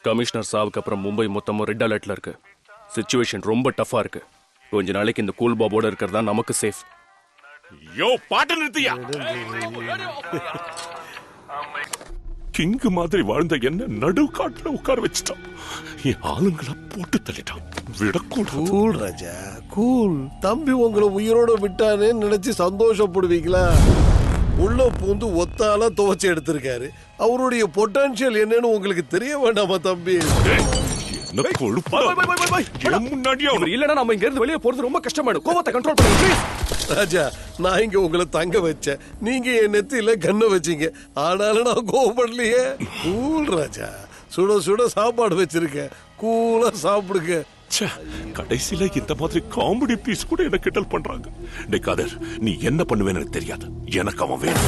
Commissioner சாவுக்கு அப்புறம் மும்பை மொத்தமும் ரெட் அலர்ட்ல இருக்கு. சிச்சுவேஷன் ரொம்ப டஃபா இருக்கு. கொஞ்ச நாளைக்கு இந்த கூல் பாபோட இருக்கிறதா நமக்கு சேஃப். யோ பாட்டு நிறுத்தியா? கிங்கு மாதிரி வாழ்ந்த என்ன நடு காட்டுல உட்கார வச்சுட்டான். என் ஆளுங்களை போட்டு தள்ளிட்டான். விடக்கூடாது. கூல் ராஜா கூல். தம்பி உங்களை உயிரோட விட்டானே நினைச்சு சந்தோஷப்படுவீங்களா? உள்ள பூந்து ஒத்தால துவச்சு எடுத்திருக்காரு. அவருடைய பொட்டன்ஷியல் என்னன்னு உங்களுக்கு தெரிய வேண்டாமா தம்பி? இல்லனா நம்ம இங்க இருந்து வெளியே போறது ரொம்ப கஷ்டமாயிடும். கோவத்தை கண்ட்ரோல் பண்ணுங்க ப்ளீஸ். ராஜா நான் இங்க உங்களை தங்க வச்சேன். நீங்க என் நெத்தியில கண்ணை வச்சீங்க. ஆனாலும் நான் கோவப்படலையே. கூல் ராஜா. சுட சுட சாப்பாடு வச்சிருக்கேன். கூலா சாப்பிடுங்க. கடைசியில இந்த மாதிரி காமெடி பீஸ் கூட என்ன கிண்டல் பண்றாங்க. டேய் காதர், நீ என்ன பண்ணுவேன்னு எனக்கு தெரியாது. எனக்கு அவன் வேணும்.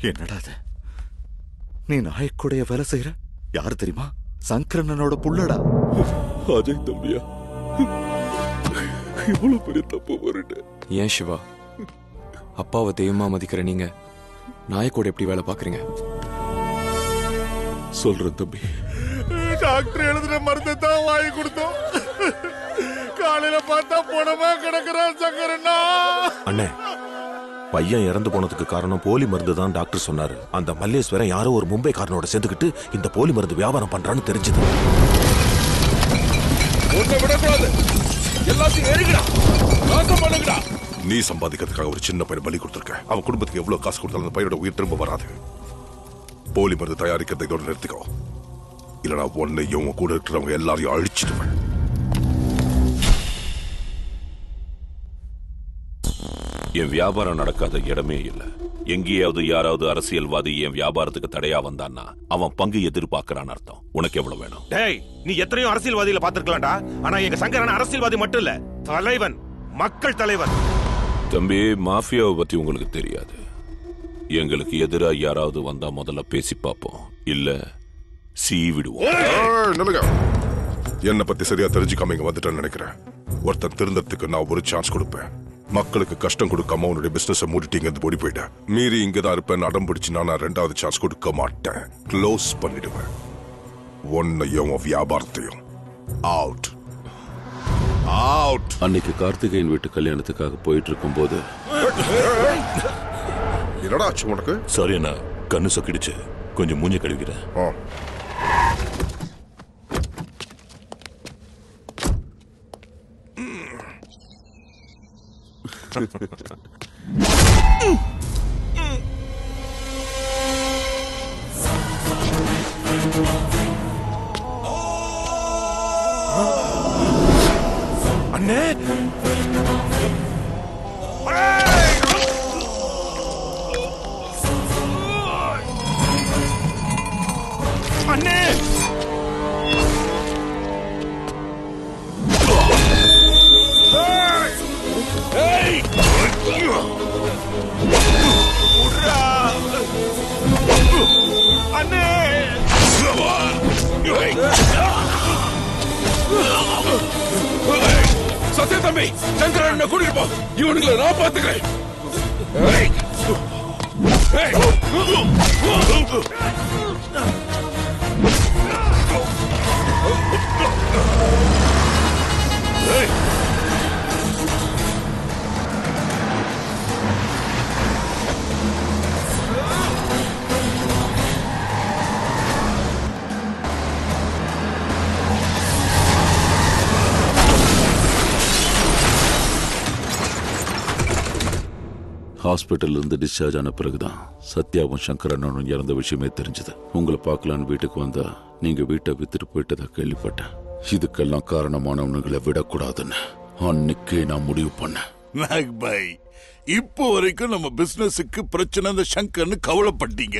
என்னடா நீ நாயக்குடைய வேலை செய்யற? யாரு தெரியுமா? சங்கரனோட புள்ளடா. அஜய் தம்பியா, இவ்வளவு பெரிய தப்பு வருது. ஏன் சிவா, அப்பாவை தெய்வமா மதிக்கிற நீங்க நாயக்கோட எப்படி வேலை பாக்குறீங்க? சொல்றேன் தம்பி. டாக்டர் எழுதுற மருந்து தான் வாங்கி கொடுத்தோம். காலையில பார்த்தா போனமா கிடக்குறான் சங்கரண்ணா. அண்ணே, பையன் இறந்து போனதுக்கு காரணம் போலி மருந்து தான் டாக்டர் சொன்னாரு. அந்த மல்லேஸ்வரன் யாரோ ஒரு மும்பை காரனோட சேர்ந்துக்கிட்டு இந்த போலி மருந்து வியாபாரம் பண்றான்னு தெரிஞ்சது. நீ சம்பாதிக்கிறதுக்காக ஒரு சின்ன பையன் பலி கொடுத்திருக்க. அவன் குடும்பத்துக்கு எவ்வளவு காசு கொடுத்தாலும் அந்த பையனோட உயிர் திரும்ப வராது. போலி மருந்து தயாரிக்கிறதை இதோட நிறுத்திக்கோ. இல்லனா உன்னையும் கூட இருக்கிறவங்க எல்லாரையும் அழிச்சிடுவேன். என் வியாபாரம் நடக்காத இடமே இல்ல. எங்கேயாவது யாராவது அரசியல்வாதி என் வியாபாரத்துக்கு தடையா வந்தான்னா அவன் பங்கு எதிர்பார்க்கிறான் அர்த்தம். உனக்கு எவ்வளவு வேணும்? டேய், நீ எத்தனையோ அரசியல்வாதிகளை பாத்துக்கலாம்டா. ஆனா எங்க சங்கரன் அரசியல்வாதி மட்டும் இல்ல, தலைவன், மக்கள் தலைவர். தம்பி, மாஃபியாவை பத்தி உங்களுக்கு தெரியாது. எங்களுக்கு எதிரா யாராவது வந்தா முதல்ல பேசி பார்ப்போம், இல்ல சீவிடுவோம். என்ன பத்தி சரியா தெரிஞ்சுக்காம இங்க வந்துட்டேன்னு நினைக்கிறேன். ஒருத்தன் திருந்தறதுக்கு நான் ஒரு சான்ஸ் கொடுப்பேன். மக்களுக்கு கஷ்டம் கொடுக்காம உன்னுடைய பிசினஸ் மூடிட்டு இங்க ஓடி போயிட்டேன். மீறி இங்கதான் இருப்பேன் அடம் பிடிச்சுனா நான் ரெண்டாவது சான்ஸ் கொடுக்க மாட்டேன். க்ளோஸ் பண்ணிடுவேன். உன்னையும் வியாபாரத்தையும். Out out. அன்னைக்கு கார்த்திகேயன் வீட்டு கல்யாணத்துக்காக போயிட்டு இருக்கும் போது என்னடா ஆச்சு உனக்கு? சரி, என்ன கண்ணு சொக்கிடுச்சு. கொஞ்சம் மூஞ்ச கழுவிக்கிறேன். அண்ணே, அண்ணே, சத்யா தம்பி, சங்கரன் கூட்டிட்டு போ. இவனுங்களை நான் பாத்துக்கிறேன். ஹாஸ்பிட்டல்ல இருந்து டிஸ்சார்ஜ் ஆன பிறகுதான் சத்யாவும் சங்கரனும் இறந்த விஷயமே தெரிஞ்சது. உங்களை பார்க்கலான்னு வீட்டுக்கு வந்தா நீங்க வீட்டை வித்துட்டு போயிட்டதா கேள்விப்பட்டேன். இதுக்கெல்லாம் காரணமானவனுங்களை விடக்கூடாதுன்னு அன்னைக்கே நான் முடிவு பண்ணேன். நாக் பாய், இப்போ வரைக்கும் நம்ம பிசினஸுக்கு பிரச்சனை இந்த சங்கர்னு கவலைப்பட்டீங்க.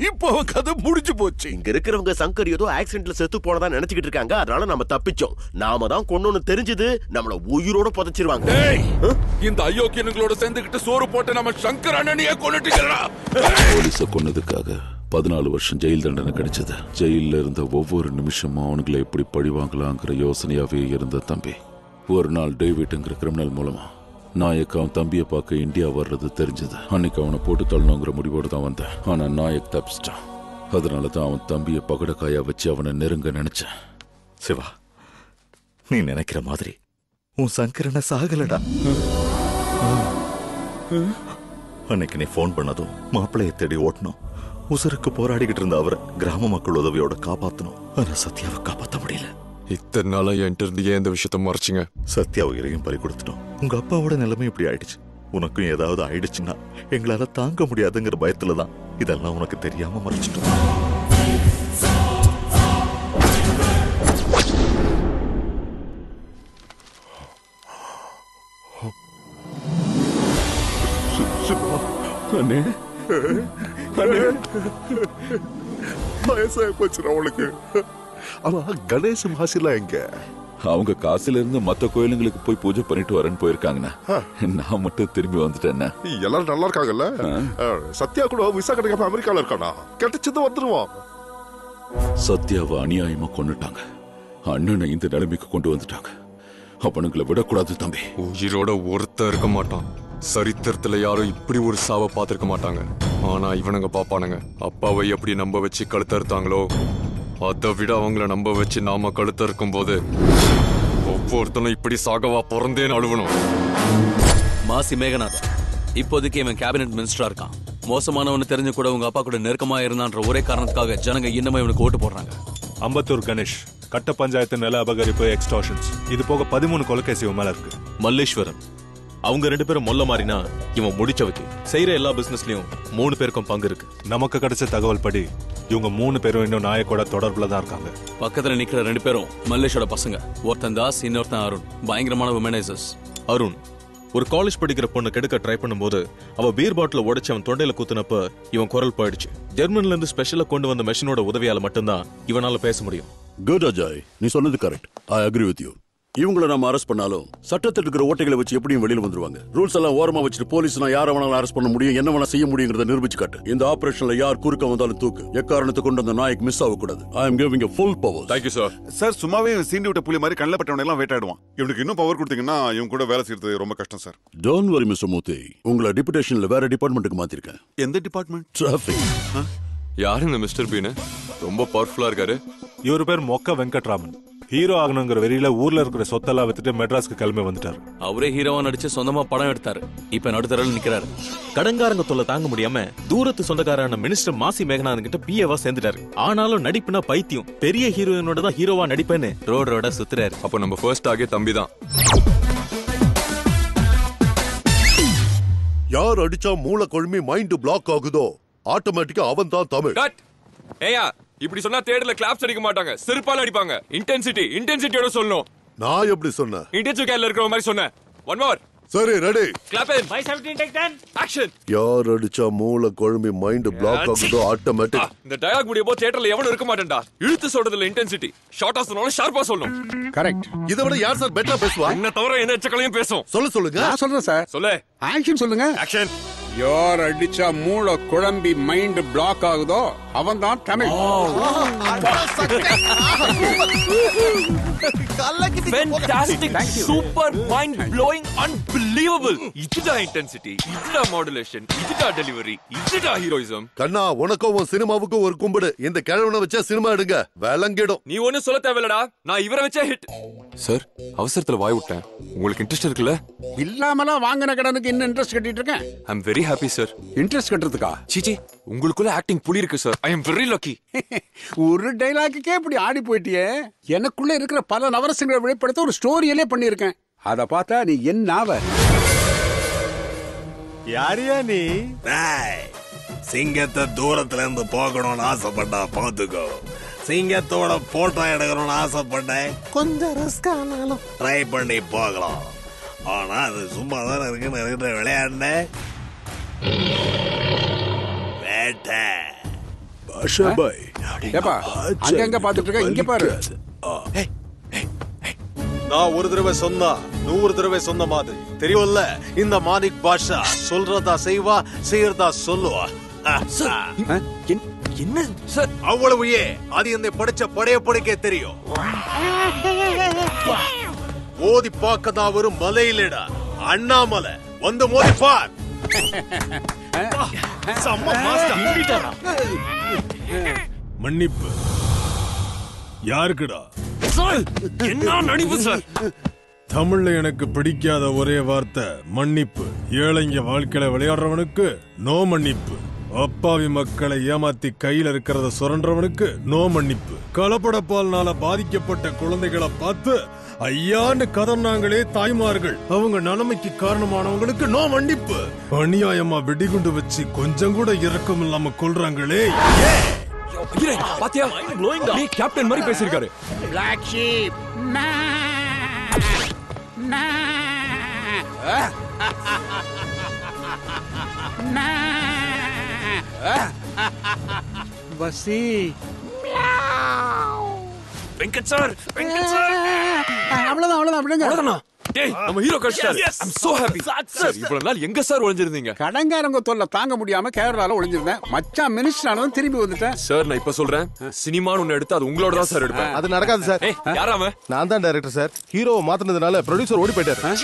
இப்போ அவன் கதை முடிஞ்சு போச்சு. இங்க இருக்கிறவங்க சங்கர் ஏதோ ஆக்சிடென்ட்ல செத்து போனதா நினைச்சுக்கிட்டு இருக்காங்க. அதனால நம்ம தப்பிச்சோம். நாம தான் கொன்னோன்னு தெரிஞ்சது நம்மள உயிரோட புதைச்சிருவாங்க. இந்த அயோக்கியனுங்களோட சேர்ந்துகிட்டு சோறு போட்டு நம்ம சங்கர் அண்ணனையே கொன்னுட்டீங்களா? போலீஸ கொன்னதுக்காக 14 வருஷம் ஜெயில் தண்டனை கிடைச்சது. ஜெயில இருந்த ஒவ்வொரு நிமிஷமும் அவனுங்களை எப்படி பழி வாங்கலாங்கிற யோசனையாவே இருந்த தம்பி. ஒரு நாள் டேவிட்ங்கிற கிரிமினல் மூலமா நாயக் அவன் தம்பியை பார்க்க இந்தியா வர்றது தெரிஞ்சது. அன்னைக்கு அவனை போட்டு தள்ளணுங்கிற முடிவோடு தான் வந்தேன். ஆனா நாயக் தப்பிச்சிட்டான். அதனாலதான் அவன் தம்பியை பகடக்காயா வச்சு அவனை நெருங்க நினைச்சேன். சிவா, நீ நினைக்கிற மாதிரி உன் சங்கரனை சாகலடா. அன்னைக்கு நீ போன் பண்ணதும் மாப்பிள்ளைய தேடி ஓட்டணும். உசருக்கு போராடிக்கிட்டு இருந்த அவரை கிராம மக்கள் உதவியோட காப்பாத்தணும். ஆனா சத்யாவை காப்பாத்த முடியல. இத்தனை நாளா என்கிட்ட இருந்து ஏன் இந்த விஷயத்த மறைச்சிங்க? சத்யா உயிரையும் பறி கொடுத்துட்டோம். உங்க அப்பாவோட நிலைமை இப்படி ஆயிடுச்சு. உனக்கும் ஏதாவது ஆயிடுச்சுன்னா எங்களால தாங்க முடியாதுங்கிற பயத்துலதான் இதெல்லாம் உனக்கு தெரியாம மறைச்சிட்டோம். வயசாகி போச்சுடா உனக்கு. ஆனா கணேஷ் மாசிலாம் எங்க? அவங்க காசுல இருந்து மத்த கோயிலுங்களுக்கு போய் பூஜை பண்ணிட்டு வரேன்னு போயிருக்காங்கண்ணா. நான் மட்டும் திரும்பி வந்துட்டேன்னா. எல்லாரும் நல்லா இருக்காங்கல்ல? சத்யா கூட விசா கிடைக்காம அமெரிக்கால இருக்கானா? கிடைச்சது வந்துருவான். சத்யாவை அநியாயமா கொன்னுட்டாங்க. அண்ணனை இந்த நிலைமைக்கு கொண்டு வந்துட்டாங்க. அவனுங்களை விடக்கூடாது தம்பி. உயிரோட ஒருத்தர் இருக்க மாட்டான். சரித்திரத்துல யாரும் இப்படி ஒரு சாவை பார்த்திருக்க மாட்டாங்க. ஆனா இவனுங்க பாப்பானுங்க. அப்பாவை எப்படி நம்ப வச்சு கழுத்தறுத்தாங்களோ அதை விட அவங்கள நம்ப வச்சு நாம கழுத்தறுக்கும் போது ஒவ்வொருத்தனும் இப்படி சாகவா பிறந்தேன்னு அழுவணும். மாசி மேகநாதன் இப்போதைக்கு இவன் கேபினெட் மினிஸ்டரா இருக்கான். மோசமானவனு தெரிஞ்சு கூட உங்க அப்பா கூட நெருக்கமா இருந்தான்ற ஒரே காரணத்துக்காக ஜனங்க இன்னமும் இவனுக்கு ஓட்டு போடுறாங்க. அம்பத்தூர் கணேஷ் கட்ட பஞ்சாயத்து நில அபகரிப்பு எக்ஸ்டார்ஷன்ஸ் இது போக 13 கொலைகேசி இவன் மேல இருக்கு. மல்லேஸ்வரன் அவங்க 2 பேரும் மொல்ல மாறினா இவன் முடிச்ச வைக்க செய்யற எல்லா பிசினஸ்லயும் 3 பேருக்கும் பங்கு இருக்கு. நமக்கு கிடைச்ச தகவல் படி இவங்க 3 பேரும் இன்னும் நாயக்கோட தொடர்புல தான் இருக்காங்க. பக்கத்துல நிக்கிற 2 பேரும் மல்லேஷோட பசங்க. ஒருத்தன் தாஸ், இன்னொருத்தன் அருண். பயங்கரமான விமனைசர்ஸ். அருண் ஒரு காலேஜ் படிக்கிற பொண்ணு கெடுக்க ட்ரை பண்ணும்போது அவ பீர் பாட்டில உடைச்சு அவன் தொண்டையில குத்துனப்ப இவன் குரல் போயிடுச்சு. ஜெர்மன்ல இருந்து ஸ்பெஷலா கொண்டு வந்த மெஷினோட உதவியால மட்டும்தான் இவனால பேச முடியும். குட் அஜய், நீ சொன்னது correct. I agree with you. இவங்கள நம்ம அரெஸ்ட் பண்ணாலும் சட்டத்தில் இருக்கிற ஓட்டைகளை வச்சு எப்படியும் வெளியில வந்துருவாங்க. ரூல்ஸ் எல்லாம் ஓரமா வச்சுட்டு போலீஸ்னா யார வேணாலும் அரெஸ்ட் பண்ண முடியும், என்ன வேணா செய்ய முடியுங்கிறத நிரூபிச்சு காட்டு. இந்த ஆபரேஷன்ல யார் குறுக்க வந்தாலும் தூக்கு. எக்காரணத்தை கொண்டு அந்த நாயக் மிஸ் ஆகக்கூடாது. I am giving a full power. Thank you sir. Sir சும்மாவே சீண்டி விட்ட புலி மாதிரி கண்ணில் பட்டவனை எல்லாம் வேட்டாடுவான். இவனுக்கு இன்னும் பவர் கொடுத்தீங்கன்னா இவன் கூட வேலை செய்யறது ரொம்ப கஷ்டம் சார். டோன்ட் வரி மிஸ்டர் மூர்த்தி, உங்களை டிபுடேஷன்ல வேற டிபார்ட்மெண்ட்டுக்கு மாத்திருக்கேன். எந்த டிபார்ட்மெண்ட்? டிராஃபிக். யாரு இந்த மிஸ்டர் பீனு? ரொம்ப பவர்ஃபுல்லா இருக்காரு. இவரு பேர் மொக்க வெங்கட்ராமன். ஹீரோ ஆகணுங்கிற வெறியில ஊர்ல இருக்கிற சொத்தெல்லாம் வித்துட்டு மெட்ராஸ்க்கு கிளம்பி வந்துட்டாரு. அவரே ஹீரோவா நடிச்சு சொந்தமா படம் எடுத்தாரு. இப்ப நடுத்தரல நிக்கிறாரு. கடங்காரங்க தொல்லை தாங்க முடியாம தூரத்து சொந்தக்காரான மினிஸ்டர் மாசி மேகநாதன் கிட்ட பிஏவா சேர்ந்துட்டாரு. ஆனாலும் நடிப்புனா பைத்தியம். பெரிய ஹீரோயினோட தான் ஹீரோவா நடிப்பேன்னு ரோட சுத்துறாரு. அப்ப நம்ம ஃபர்ஸ்ட் ஆகே தம்பி தான். யார் அடிச்சா மூளை கொழுமி மைண்ட் பிளாக் ஆகுதோ ஆட்டோமேட்டிக்கா அவன் தான் தமிழ். ஏயா இப்படி சொன்னா தியேட்டர்ல கிளாப்ஸ் அடிக்க மாட்டாங்க, செருப்பால அடிப்பாங்க. இன்டென்சிட்டியோட சொல்லணும். நான் எப்படி சொன்னேன்? இன்டென்சிவ் கேர்ல இருக்கிற மாதிரி சொன்னேன். One more. சரி, ரெடி. கிளாப் இன். 517 டேக் 10 ஆக்ஷன். யார் அடிச்சா மூளை கொழுமி மைண்ட் பிளாக் ஆகுதோ ஆட்டோமேட்டிக். இந்த டயலாக் முடிய போ தியேட்டர்ல எவனும் இருக்க மாட்டேன்டா. இழுத்து சொல்றதுல இன்டென்சிட்டி. ஷார்ட்டா சொன்னாலும் ஷார்ப்பா சொல்லணும். கரெக்ட். இத விட யார் சார் பெட்டரா பேசுவா? என்ன தவிர என்ன எச்சக்களையும் பேசும். சொல்லுங்க. நான் சொல்றேன் சார். சொல்லு. ஆக்ஷன் சொல்லுங்க. ஆக்ஷன். யார் அடிச்சா மூளை குழம்பி மைண்ட் பிளாக் ஆகுதோ அவன் தான் தமிழ். Fantastic, super, mind blowing, unbelievable. இதுடா இன்டென்சிட்டி, இதுடா மாடுலேஷன், இதுடா டெலிவரி, இதுடா ஹீரோயிசம். கண்ணா, உனக்கும் உன் சினிமாவுக்கும் ஒரு கும்பிடு. இந்த கிழவனை வச்சா சினிமா எடுங்க, விளங்கிடும். நீ ஒன்னும் சொல்ல தேவையில்லடா, நான் இவரை வச்சே ஹிட். சார், அவசரத்துல வாய் விட்டேன். உங்களுக்கு இன்ட்ரெஸ்ட் இருக்குல்ல? இல்லாமலாம் வாங்கின கடனுக்கு இன்னும் இன்ட்ரெஸ்ட் கட்டிட்டு இருக்கேன். I am very happy sir. Interest கட்டுறதுக்கா? சீச்சி, உங்களுக்குள்ள ஆக்டிங் புலி இருக்கு sir. I am very lucky. ஒரு டைலாக்குக்கே இப்படி ஆடி போயிட்டியே. எனக்குள்ள இருக்கிற பல நவரசங்களை வெளிப்படுத்த ஒரு ஸ்டோரியிலே பண்ணியிருக்கேன். அத பார்த்தா நீ என்ன ஆவ? யாரியா நீ? சிங்கத்தை தூரத்துல இருந்து போகணும்னு ஆசைப்பட்டா பாத்துக்கோ. சிங்கத்தோட போட்டோ எடுக்கணும்னு ஆசைப்பட்டேன். கொஞ்சம் ரிஸ்க் ஆனாலும் ட்ரை பண்ணி போகலாம். ஆனா அது சும்மா தானே இருக்குன்னு விளையாடுன வேட்டை. பாஷா பாய் ஏப்பா அங்க எங்க பாத்துட்டு இருக்க? இங்க பாரு. நான் ஒரு தடவை சொன்னா 100 தடவை சொன்ன மாதிரி தெரியும்ல. இந்த மாணிக் பாஷா சொல்றதா செய்வா, செய்யறதா சொல்லுவா. என்ன சார் அவ்வளவு? அது என்னை படிச்ச படைக்கே தெரியும். மோதி பார்க்கதா ஒரு மலையிலடா அண்ணாமலை வந்து மோதி பார். மன்னிப்பு யாருக்குடா? என்ன நடிப்பு சார்? தமிழ்ல எனக்கு பிடிக்காத ஒரே வார்த்தை மன்னிப்பு. ஏழைங்க வாழ்க்கையில விளையாடுறவனுக்கு நோ மன்னிப்பு. அப்பாவி மக்களை ஏமாத்தி கையில இருக்கிறத சுரண்டவனுக்கு நோ மன்னிப்பு. கலப்படப்பால்னால பாதிக்கப்பட்ட குழந்தைகளை பார்த்து ஐயான்னு கதர்னாங்களே தாய்மார்கள், அவங்க நிலைமைக்கு காரணமானவங்களுக்கு நோ மன்னிப்பு. அநியாயமா வெடிகுண்டு வச்சு கொஞ்சம் கூட இரக்கம் இல்லாம கொல்றாங்களே. பாத்தியா கேப்டன் மாதிரி பேசிருக்காரு. Black sheep. வசி வெங்கட் சார், வெங்கட் சார். அவ்வளவுதான் விடுங்க. டேய் நம்ம ஹீரோ கஷ்டார். I'm so happy. சார் இவ்வளவு நாள் எங்க சார் ஒளிஞ்சிருந்தீங்க? கடங்காரங்க தொல்லை தாங்க முடியாம கேரளால ஒளிஞ்சிருந்தேன். மச்சான் மினிஸ்டர் ஆனதும் திரும்பி வந்துட்டேன். சார் நான் இப்ப சொல்றேன், சினிமான்னு ஒண்ணு எடுத்து அது உங்களோட தான் சார் எடுப்பேன். அது நடக்காது சார். யாராம? நான் தான் டைரக்டர் சார். ஹீரோவை மாத்தினதுனால ப்ரொடியூசர் ஓடி போயிட்டாரு.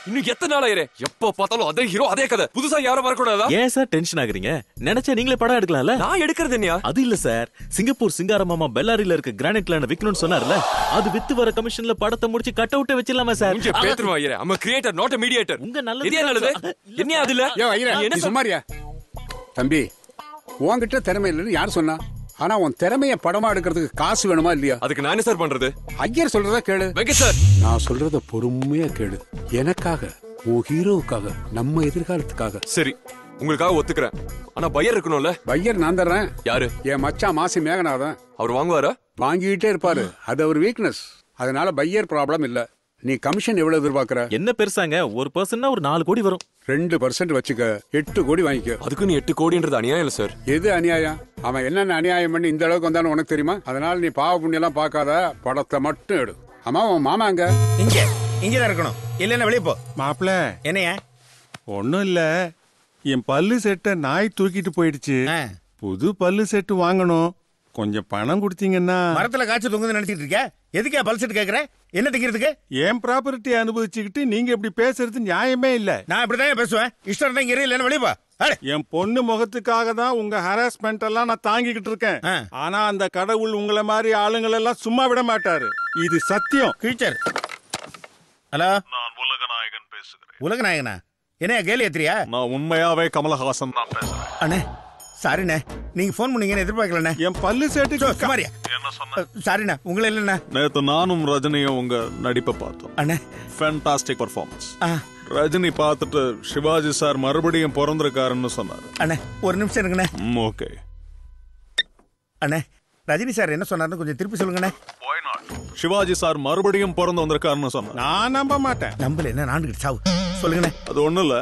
இன்னும் எத்தனை நாள் ஆயிரே? எப்ப பார்த்தாலும் அதே ஹீரோ அதே கதை, புதுசா யாரும் வரக்கூடாதா? ஏன் சார் டென்ஷன் ஆகுறீங்க? நினைச்சா நீங்களே படம் எடுக்கலாம்ல. நான் எடுக்கிறது என்னையா? அது இல்ல சார், சிங்கப்பூர் சிங்காரமாமா பெல்லாரில இருக்க கிரானைட் லேண்ட் விக்கணும்னு சொன்னார்ல, அது வித்து வர கமிஷன்ல படத்தை முடிச்சு கட் அவுட் வச்சிடலாமா சார்? இங்க பேத்துருவா ஐயரே. I'm a creator not a mediator. உங்க நல்லது இதே நல்லது. என்ன அதுல? யோ ஐயரே நீ சும்மாரியா? தம்பி உன்கிட்ட திறமை இல்லைன்னு யார் சொன்னா? ஆனா உன் திறமைய படமா எடுக்கிறதுக்கு காசு வேணுமா இல்லையா? அதுக்கு நான் என்ன சார் பண்றது? ஐயர் சொல்றத கேளு. வெங்கட் சார் நான் சொல்றத பொறுமையா கேளு. எனக்காக, உன் ஹீரோவுக்காக, நம்ம எதிர்காலத்துக்காக. சரி உங்களுக்காக ஒத்துக்கிறேன். ஆனா பையர் இருக்கணும்ல. பையர் நான் தர்றேன். யாரு? என் மச்சான் மாசி மேகநாதன். அவர் வாங்குவாரா? வாங்கிட்டே இருப்பாரு. அது அவர் வீக்னஸ். அதனால பையர் ப்ராப்ளம் இல்ல. நீ கமிஷன் எவ்வளவு எதிர்பார்க்கற? என்ன பெருசாங்க, ஒரு பர்சன்னா ஒரு 4 கோடி வரும். 2% வச்சுக்க, 8 கோடி வாங்கிக்க. அதுக்கு நீ 8 கோடின்றது அநியாயம் இல்ல சார்? எது அநியாயம்? அவன் என்னென்ன அநியாயம் பண்ணி இந்த அளவுக்கு வந்தான்னு உனக்கு தெரியுமா? அதனால நீ பாவ புண்ணியம் எல்லாம் பார்க்காத, படத்தை மட்டும் எடு. ஆமா உன் மாமா அங்க இங்கதான் இருக்கணும். இல்லன்னா வெளியே போ. மாப்பிள என்னையா? ஒண்ணும் இல்ல, என் பல்லு செட்டை நாய் தூக்கிட்டு போயிடுச்சு. புது பல்லு செட்டு வாங்கணும். கொஞ்சம் பணம் கொடுத்தீங்கன்னா. மரத்துல காய்ச்சி தொங்குது நினைச்சிட்டு இருக்க? எதுக்கே பல் செட் கேக்குற? என்ன திங்கிறதுக்கு? என் ப்ராப்பர்ட்டி அனுபவிச்சுக்கிட்டு நீங்க இப்படி பேசுறது நியாயமே இல்ல. நான் இப்படிதான் பேசுவேன். இஷ்டம் இருந்தா இங்க இல்லன்னு வெளியே போ. என் பொண்ணு முகத்துக்காக தான் உங்க ஹராஸ்மெண்ட் எல்லாம் நான் தாங்கிக்கிட்டு இருக்கேன். ஆனா அந்த கடவுள் உங்களை மாதிரி ஆளுங்களை எல்லாம் சும்மா விட மாட்டாரு. இது சத்தியம். டீச்சர் ஹலோ, நான் உலகநாயகன் பேசுகிறேன். உலகநாயகனா? என்ன கேலி ஏத்திரியா? நான் உண்மையாவே கமலஹாசன் தான் பேசுறேன். அண்ணே சாரிண்ணே, நீங்க போன் பண்ணீங்கன்னு எதிர்பார்க்கலண்ணே. என் பல்லு சேட்டு சுமாரியா? என்ன சொன்ன? சாரிண்ணே, உங்களை இல்லைண்ணே. நேத்து நானும் ரஜினியும் உங்க நடிப்பை பார்த்தோம். அண்ணே ஃபேண்டாஸ்டிக் பர்ஃபார்மன்ஸ். ரஜினி பார்த்துட்டு சிவாஜி சார் மறுபடியும் பிறந்திருக்காருன்னு சொன்னாரு. அண்ணே ஒரு நிமிஷம் இருக்குண்ணே. ஓகே அண்ணே, ரஜினி சார் என்ன சொன்னாருன்னு கொஞ்சம் திருப்பி சொல்லுங்கண்ணே. சிவாஜி சார் மறுபடியும் பிறந்து வந்திருக்காருன்னு சொன்னார். நான் நம்ப மாட்டேன். நம்பல என்ன நான்கு சாவு சொல்லுங்கண்ணே. அது ஒண்ணும் இல்ல,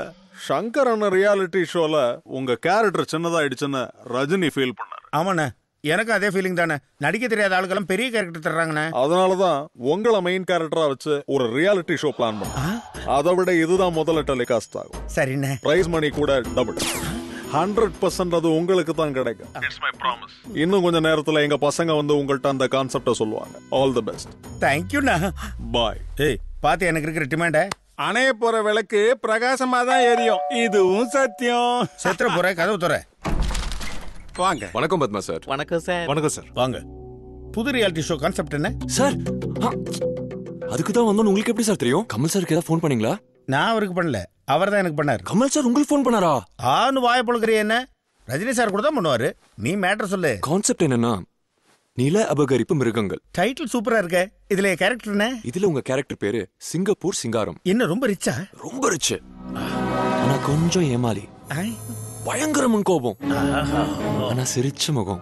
சங்கர் அண்ணன் ரியாலிட்டி ஷோல உங்க கேரக்டர் சின்னதாயிடுச்சுன்னு ரஜினி ஃபீல் பண்ணாரு. ஆமாண்ணே, எனக்கும் அதே ஃபீலிங் தானே. நடிக்க தெரியாத ஆளுக்கெல்லாம் பெரிய கேரக்டர் தர்றாங்கண்ணே. அதனாலதான் உங்களை மெயின் கேரக்டரா வச்சு ஒரு ரியாலிட்டி ஷோ பிளான் பண்ண. அதை விட இதுதான் முதல்ல டெலிகாஸ்ட் ஆகும். சரிண்ணே. பிரைஸ் மணி கூட டபுள். 100% அது உங்களுக்கு தான் கிடைக்கும். இன்னும் கொஞ்ச நேரத்துல எங்க பசங்க வந்து உங்கள்ட்ட அந்த கான்செப்ட சொல்லுவாங்க. All the best. தேங்க்யூண்ணா. பாய். ஏய் பாத்து, எனக்கு இருக்கிற டிமாண்ட அணைய போற விளக்கு பிரகாசமா தான் எரியும். இதுவும் சத்தியம். செத்துற போற கதவு துற. வாங்க. வணக்கம் பத்மா சார். வணக்கம் சார். வணக்கம் சார். வாங்க. புது ரியாலிட்டி ஷோ கான்செப்ட் என்ன சார்? அதுக்கு தான் வந்தோம். உங்களுக்கு எப்படி சார் தெரியும்? கமல் சாருக்கு ஏதாவது ஃபோன் பண்ணீங்களா? நான் அவருக்கு பண்ணல, அவர் தான் எனக்கு பண்ணாரு. கமல் சார் உங்களுக்கு ஃபோன் பண்ணாரா? ஆன்னு வாய பொழுக்கிறிய என்ன? ரஜினி சார் கூட தான் பண்ணுவாரு. நீ மேட்டர் சொல்லு. கான்செப்ட் என்னன்னா, நில அபகரிப்பு மிருகங்கள். டைட்டில் சூப்பரா இருக்க. இதுல கேரக்டர் என்ன? இதுல உங்க கேரக்டர் பேரு சிங்கப்பூர் சிங்காரம். என்ன ரொம்ப ரிச்சா? ரொம்ப ரிச். ஆனா கொஞ்சம் ஏமாளி. பயங்கர முன்கோபம். ஆனா சிரிச்ச முகம்.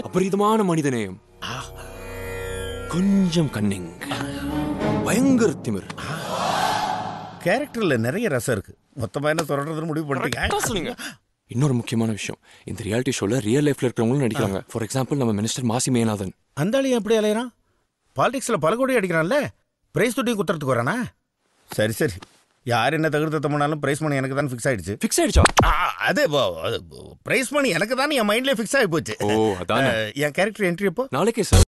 அபரிதமான மனிதநேயம். கொஞ்சம் கன்னிங். பயங்கர திமிர். கேரக்டர்ல நிறைய ரசம் இருக்கு. மொத்தமா என்ன சொல்றதுன்னு முடிவு பண்ணிட்டீங்க. இன்னொரு முக்கியமான விஷயம், இந்த ரியாலிட்டி ஷோல ரியல் லைஃப்ல இருக்கிறவங்களும் நடிக்கிறாங்க. ஃபார் எக்ஸாம்பிள் நம்ம மினிஸ்டர் மாசி மேகநாதன். அந்த ஆளு எப்படி அலையறான்? பாலிடிக்ஸ்ல பல கோடி அடிக்கிறான்ல, பிரைஸ் தொட்டி குத்துறதுக்கு வரானா? சரி சரி, யார் என்ன தகுதி பண்ணாலும் பிரைஸ் மணி எனக்கு தான் ஃபிக்ஸ் ஆயிடுச்சு. ஃபிக்ஸ் ஆயிடுச்சா? அது பிரைஸ் மணி எனக்கு தான் என் மைண்ட்லயே ஃபிக்ஸ் ஆகி போச்சு. ஓ அதான். என் கேரக்டர் என்ட்ரி எப்போ? நாளைக்கே சார்.